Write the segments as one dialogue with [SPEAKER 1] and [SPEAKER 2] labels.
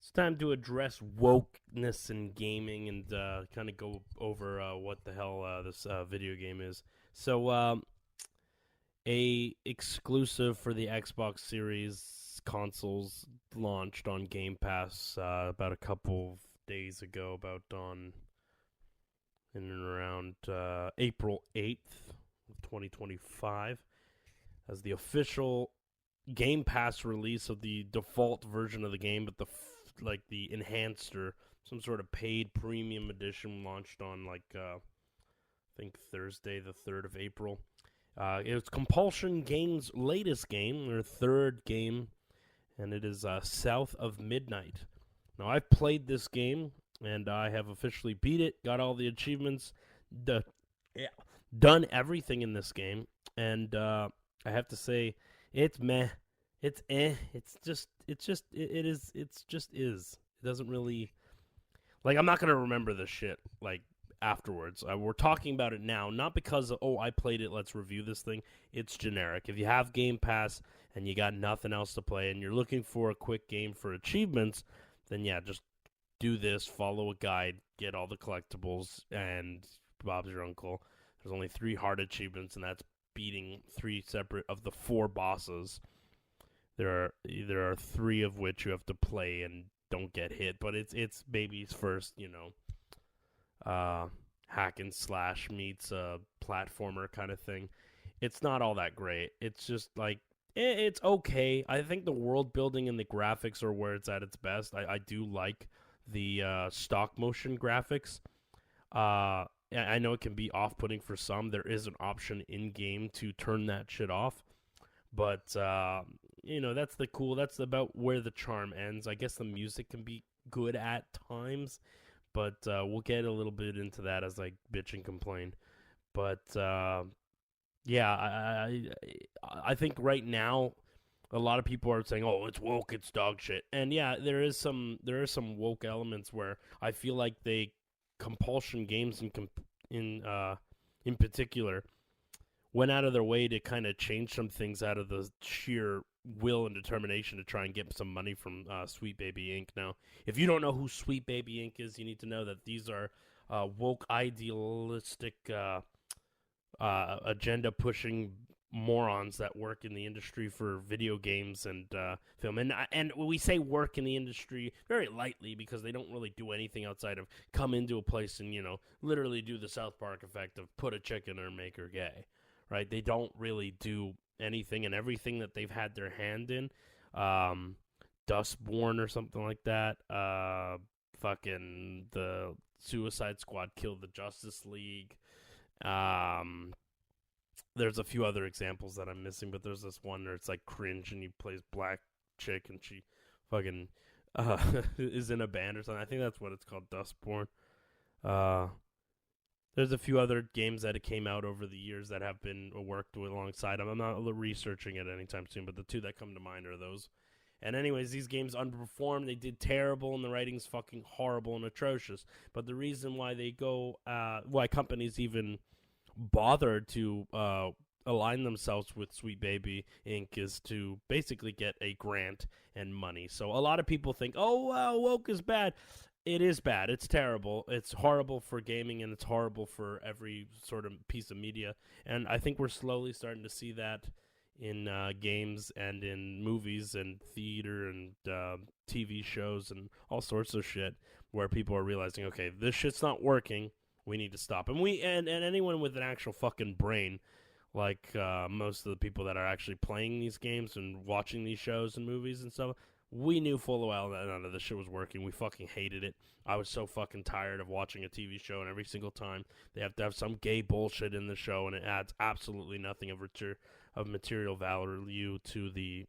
[SPEAKER 1] It's time to address wokeness in gaming and kind of go over what the hell this video game is. So, a exclusive for the Xbox Series consoles launched on Game Pass about a couple of days ago, about on in and around April 8th, 2025, as the official Game Pass release of the default version of the game, but the enhanced or some sort of paid premium edition launched on I think Thursday, the 3rd of April. It was Compulsion Games' latest game, their third game, and it is South of Midnight. Now, I've played this game, and I have officially beat it, got all the achievements, done everything in this game, and I have to say, it's meh. It's eh. It is. It doesn't really, I'm not going to remember this shit, afterwards. We're talking about it now, not because I played it, let's review this thing. It's generic. If you have Game Pass and you got nothing else to play and you're looking for a quick game for achievements, then yeah, just do this, follow a guide, get all the collectibles, and Bob's your uncle. There's only 3 hard achievements, and that's beating 3 separate of the 4 bosses. There are 3 of which you have to play and don't get hit, but it's baby's first, hack and slash meets a platformer kind of thing. It's not all that great. It's just it's okay. I think the world building and the graphics are where it's at its best. I do like the stop motion graphics. I know it can be off-putting for some. There is an option in game to turn that shit off, but that's about where the charm ends. I guess the music can be good at times, but we'll get a little bit into that as I bitch and complain. But yeah, I think right now a lot of people are saying, "Oh, it's woke, it's dog shit," and yeah, there are some woke elements where I feel like Compulsion Games in particular went out of their way to kind of change some things out of the sheer will and determination to try and get some money from Sweet Baby Inc. Now, if you don't know who Sweet Baby Inc. is, you need to know that these are woke, idealistic, agenda-pushing morons that work in the industry for video games and film. And we say work in the industry very lightly because they don't really do anything outside of come into a place and, literally do the South Park effect of put a chick in her and make her gay. Right? They don't really do anything and everything that they've had their hand in. Dustborn or something like that. Fucking the Suicide Squad killed the Justice League. There's a few other examples that I'm missing, but there's this one where it's cringe and he plays black chick and she fucking is in a band or something. I think that's what it's called, Dustborn. There's a few other games that came out over the years that have been worked with alongside them. I'm not researching it anytime soon, but the 2 that come to mind are those. And anyways, these games underperformed. They did terrible, and the writing's fucking horrible and atrocious. But the reason why why companies even bothered to align themselves with Sweet Baby Inc. is to basically get a grant and money. So a lot of people think, woke is bad. It is bad. It's terrible. It's horrible for gaming, and it's horrible for every sort of piece of media. And I think we're slowly starting to see that in games and in movies and theater and TV shows and all sorts of shit, where people are realizing, okay, this shit's not working. We need to stop. And and anyone with an actual fucking brain, most of the people that are actually playing these games and watching these shows and movies and stuff, we knew full well that none of this shit was working. We fucking hated it. I was so fucking tired of watching a TV show, and every single time they have to have some gay bullshit in the show, and it adds absolutely nothing of material value to the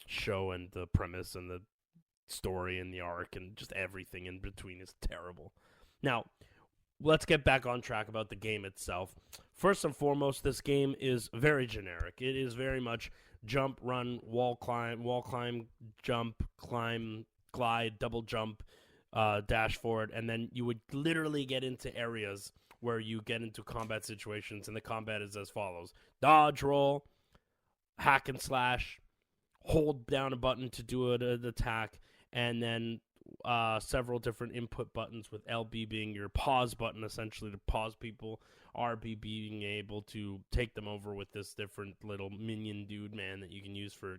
[SPEAKER 1] show and the premise and the story and the arc and just everything in between is terrible. Now, let's get back on track about the game itself. First and foremost, this game is very generic. It is very much jump, run, wall climb, jump, climb, glide, double jump, dash forward, and then you would literally get into areas where you get into combat situations, and the combat is as follows. Dodge, roll, hack and slash, hold down a button to do an attack, and then several different input buttons, with LB being your pause button, essentially to pause people, RB being able to take them over with this different little minion dude man that you can use for,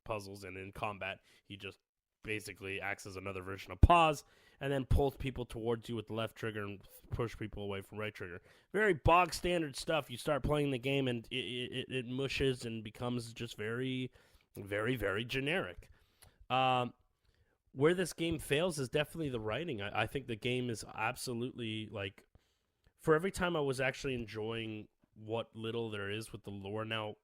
[SPEAKER 1] puzzles, and in combat he just basically acts as another version of pause, and then pulls people towards you with the left trigger and push people away from right trigger. Very bog standard stuff. You start playing the game and it mushes and becomes just very, very, very generic. Where this game fails is definitely the writing. I think the game is absolutely, like, for every time I was actually enjoying what little there is with the lore. Now,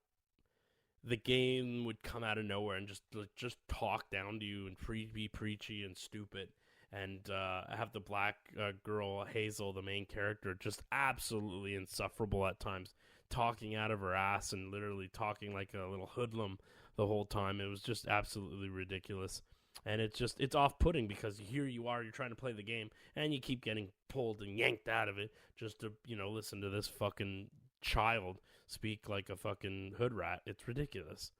[SPEAKER 1] the game would come out of nowhere and just talk down to you and be preachy and stupid. And have the black girl, Hazel, the main character, just absolutely insufferable at times, talking out of her ass and literally talking like a little hoodlum the whole time. It was just absolutely ridiculous. And it's off-putting, because here you are, you're trying to play the game, and you keep getting pulled and yanked out of it just to, listen to this fucking child speak like a fucking hood rat. It's ridiculous.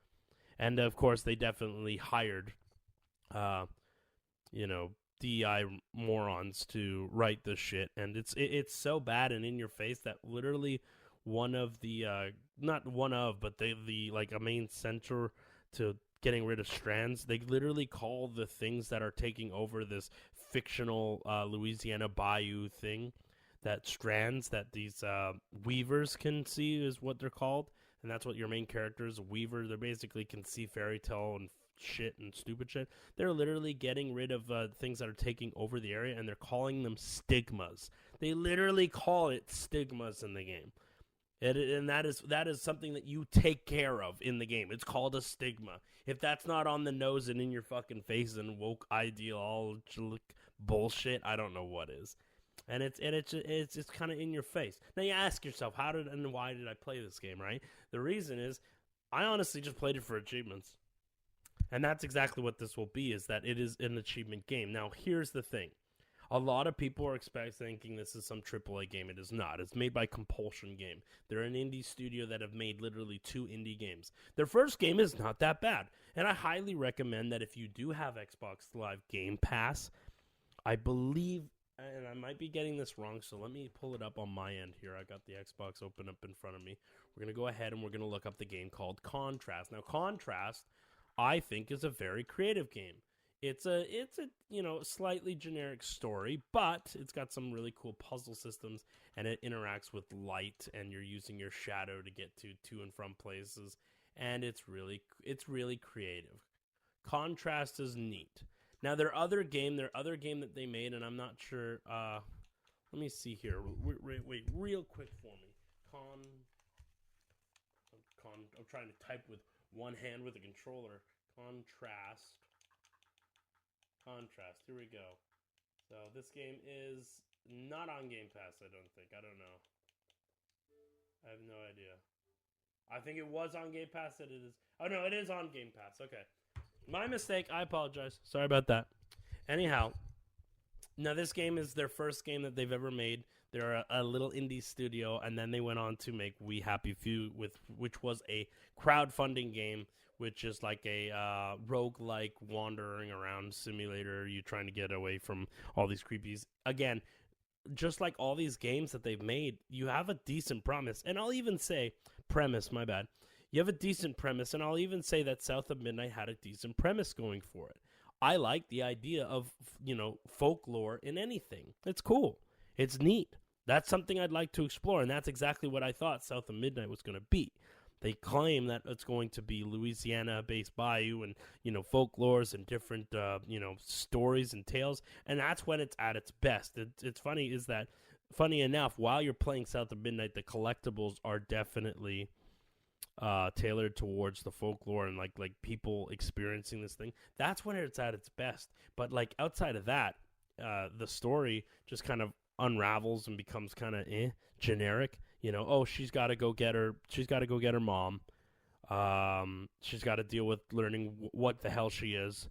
[SPEAKER 1] And, of course, they definitely hired, DI morons to write this shit. And it's so bad and in your face that literally one of the, not one of, but the like a main center to getting rid of strands, they literally call the things that are taking over this fictional Louisiana bayou thing, that strands that these weavers can see is what they're called. And that's what your main character is, a weaver. They basically can see fairy tale and shit and stupid shit. They're literally getting rid of things that are taking over the area, and they're calling them stigmas. They literally call it stigmas in the game. And that is something that you take care of in the game. It's called a stigma. If that's not on the nose and in your fucking face and woke ideological bullshit, I don't know what is. And it's kind of in your face. Now you ask yourself, how did and why did I play this game, right? The reason is, I honestly just played it for achievements. And that's exactly what this will be, is that it is an achievement game. Now, here's the thing. A lot of people are thinking this is some AAA game. It is not. It's made by Compulsion Game. They're an indie studio that have made literally 2 indie games. Their first game is not that bad. And I highly recommend that if you do have Xbox Live Game Pass, I believe, and I might be getting this wrong, so let me pull it up on my end here. I got the Xbox open up in front of me. We're going to go ahead and we're going to look up the game called Contrast. Now, Contrast, I think, is a very creative game. It's a slightly generic story, but it's got some really cool puzzle systems, and it interacts with light, and you're using your shadow to get to and from places, and it's really creative. Contrast is neat. Now, their other game that they made, and I'm not sure. Let me see here. Wait, real quick for me. I'm trying to type with one hand with a controller. Contrast. Here we go. So this game is not on Game Pass, I don't think. I don't know. I have no idea. I think it was on Game Pass. That it is. Oh, no, it is on Game Pass. Okay. My mistake. I apologize. Sorry about that. Anyhow, now this game is their first game that they've ever made. They're a little indie studio, and then they went on to make We Happy Few, which was a crowdfunding game, which is like a roguelike wandering around simulator. You're trying to get away from all these creepies. Again, just like all these games that they've made, you have a decent premise. And I'll even say, my bad. You have a decent premise, and I'll even say that South of Midnight had a decent premise going for it. I like the idea of, folklore in anything. It's cool. It's neat. That's something I'd like to explore, and that's exactly what I thought South of Midnight was going to be. They claim that it's going to be Louisiana-based bayou and, folklores and different, stories and tales. And that's when it's at its best. It's funny is that, funny enough, while you're playing South of Midnight, the collectibles are definitely tailored towards the folklore and, like people experiencing this thing. That's when it's at its best. But, outside of that, the story just kind of unravels and becomes kind of generic. She's got to go get her mom. She's got to deal with learning what the hell she is,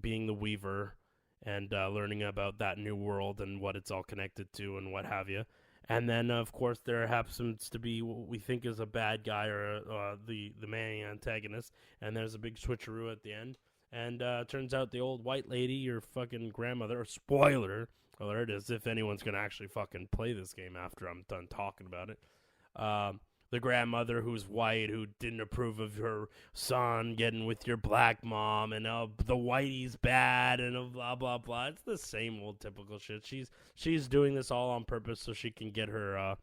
[SPEAKER 1] being the Weaver, and learning about that new world and what it's all connected to and what have you. And then, of course, there happens to be what we think is a bad guy or the main antagonist, and there's a big switcheroo at the end. And turns out the old white lady, your fucking grandmother, or spoiler alert, as if anyone's going to actually fucking play this game after I'm done talking about it. The grandmother who's white, who didn't approve of her son getting with your black mom, and the whitey's bad, and blah, blah, blah. It's the same old typical shit. She's doing this all on purpose so she can get her,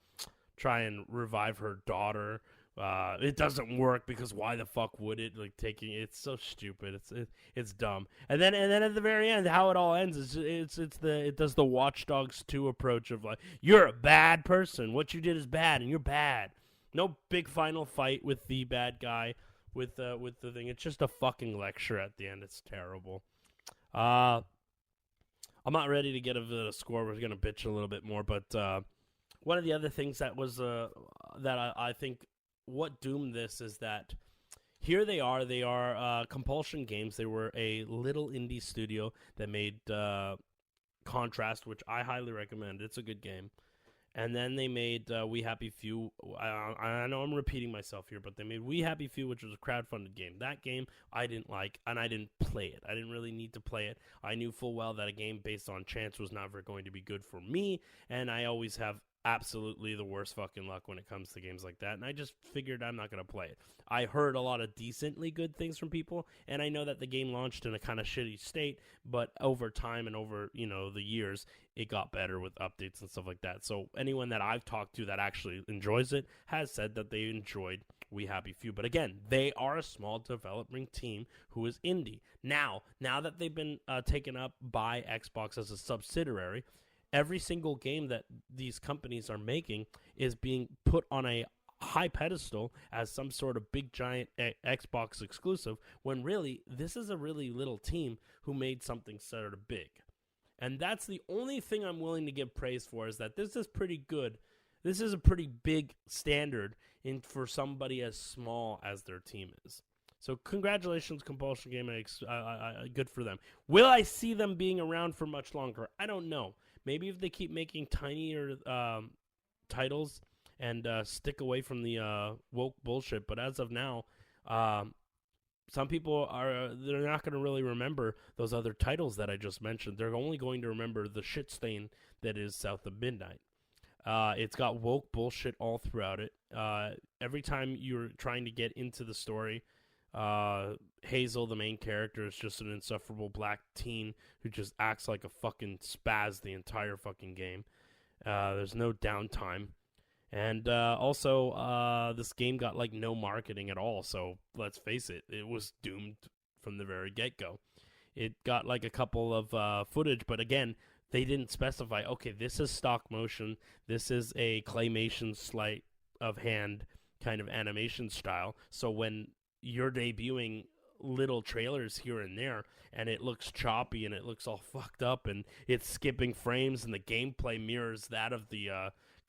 [SPEAKER 1] try and revive her daughter. It doesn't work because why the fuck would it? Like it's so stupid. It's dumb. And then at the very end, how it all ends is it does the Watch Dogs 2 approach of like, you're a bad person. What you did is bad, and you're bad. No big final fight with the bad guy with the thing. It's just a fucking lecture at the end. It's terrible. I'm not ready to get a score. We're gonna bitch a little bit more, but one of the other things that was that I think what doomed this is that here they are Compulsion Games. They were a little indie studio that made Contrast, which I highly recommend. It's a good game. And then they made We Happy Few. I know I'm repeating myself here, but they made We Happy Few, which was a crowdfunded game. That game I didn't like, and I didn't play it. I didn't really need to play it. I knew full well that a game based on chance was never going to be good for me, and I always have absolutely the worst fucking luck when it comes to games like that, and I just figured I'm not going to play it. I heard a lot of decently good things from people, and I know that the game launched in a kind of shitty state, but over time and over, the years, it got better with updates and stuff like that. So anyone that I've talked to that actually enjoys it has said that they enjoyed We Happy Few. But again, they are a small developing team who is indie. Now that they've been taken up by Xbox as a subsidiary, every single game that these companies are making is being put on a high pedestal as some sort of big giant Xbox exclusive, when really this is a really little team who made something sort of big. And that's the only thing I'm willing to give praise for, is that this is pretty good. This is a pretty big standard for somebody as small as their team is. So congratulations, Compulsion Gaming. Good for them. Will I see them being around for much longer? I don't know. Maybe if they keep making tinier titles and stick away from the woke bullshit. But as of now, some people they're not going to really remember those other titles that I just mentioned. They're only going to remember the shit stain that is South of Midnight. It's got woke bullshit all throughout it. Every time you're trying to get into the story, Hazel, the main character, is just an insufferable black teen who just acts like a fucking spaz the entire fucking game. There's no downtime. And also, this game got like no marketing at all, so let's face it, it was doomed from the very get-go. It got like a couple of footage, but again, they didn't specify, okay, this is stop motion, this is a claymation sleight of hand kind of animation style, so when you're debuting little trailers here and there, and it looks choppy and it looks all fucked up and it's skipping frames and the gameplay mirrors that of the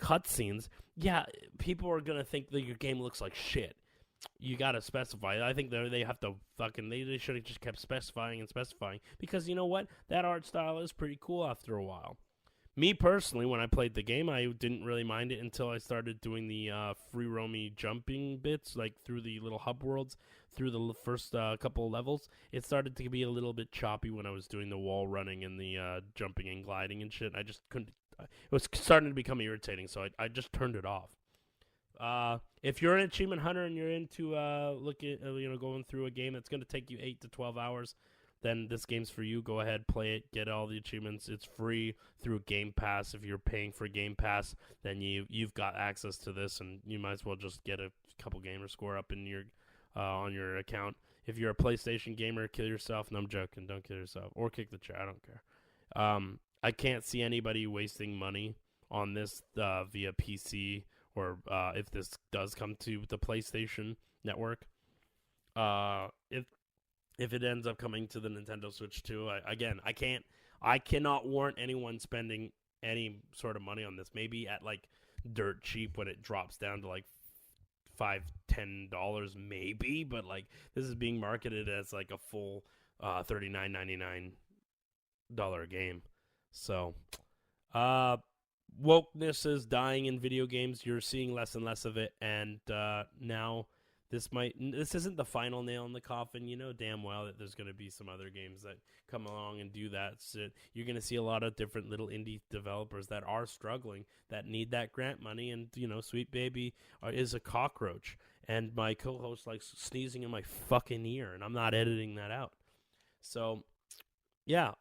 [SPEAKER 1] cutscenes, yeah, people are gonna think that your game looks like shit. You gotta specify. I think they have to fucking they should have just kept specifying and specifying, because you know what, that art style is pretty cool after a while. Me personally, when I played the game, I didn't really mind it until I started doing the free roamy jumping bits, like through the little hub worlds, through the first couple of levels. It started to be a little bit choppy when I was doing the wall running and the jumping and gliding and shit. I just couldn't. It was starting to become irritating, so I just turned it off. If you're an achievement hunter and you're into going through a game that's going to take you 8 to 12 hours, then this game's for you. Go ahead, play it, get all the achievements. It's free through Game Pass. If you're paying for Game Pass, then you've got access to this, and you might as well just get a couple gamer score up in your on your account. If you're a PlayStation gamer, kill yourself. No, I'm joking. Don't kill yourself. Or kick the chair. I don't care. I can't see anybody wasting money on this via PC, or if this does come to the PlayStation Network. If it ends up coming to the Nintendo Switch too, I cannot warrant anyone spending any sort of money on this. Maybe at like dirt cheap when it drops down to like $5-10 maybe, but like this is being marketed as like a full $39.99 game. So wokeness is dying in video games. You're seeing less and less of it, and now this isn't the final nail in the coffin. You know damn well that there's going to be some other games that come along and do that. So you're going to see a lot of different little indie developers that are struggling, that need that grant money. And, Sweet Baby is a cockroach. And my co-host likes sneezing in my fucking ear, and I'm not editing that out. So, yeah,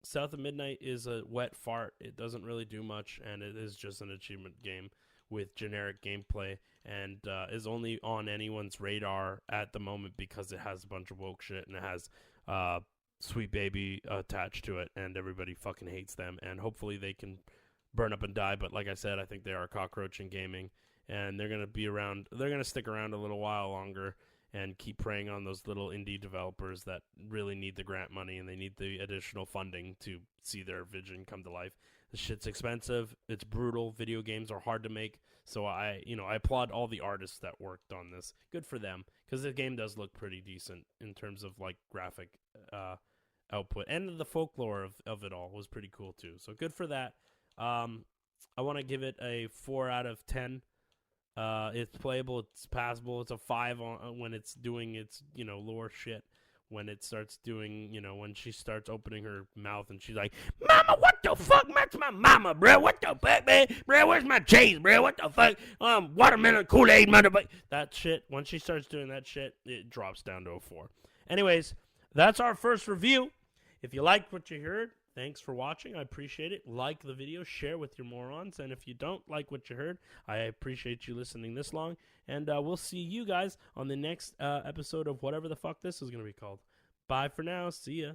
[SPEAKER 1] South of Midnight is a wet fart. It doesn't really do much, and it is just an achievement game with generic gameplay, and is only on anyone's radar at the moment because it has a bunch of woke shit, and it has Sweet Baby attached to it, and everybody fucking hates them, and hopefully they can burn up and die. But like I said, I think they are a cockroach in gaming, and they're going to be around. They're going to stick around a little while longer and keep preying on those little indie developers that really need the grant money, and they need the additional funding to see their vision come to life. The shit's expensive. It's brutal. Video games are hard to make. So I applaud all the artists that worked on this. Good for them, because the game does look pretty decent in terms of like graphic output, and the folklore of it all was pretty cool too. So good for that. I want to give it a 4 out of 10. It's playable. It's passable. It's a 5 when it's doing its lore shit. When it starts doing, when she starts opening her mouth and she's like, "Mama, what the fuck? That's my mama, bro. What the fuck, man? Bro, where's my cheese, bro? What the fuck? Watermelon Kool-Aid, motherfucker." That shit, when she starts doing that shit, it drops down to a 4. Anyways, that's our first review. If you liked what you heard, thanks for watching. I appreciate it. Like the video, share with your morons. And if you don't like what you heard, I appreciate you listening this long. And we'll see you guys on the next episode of whatever the fuck this is going to be called. Bye for now. See ya.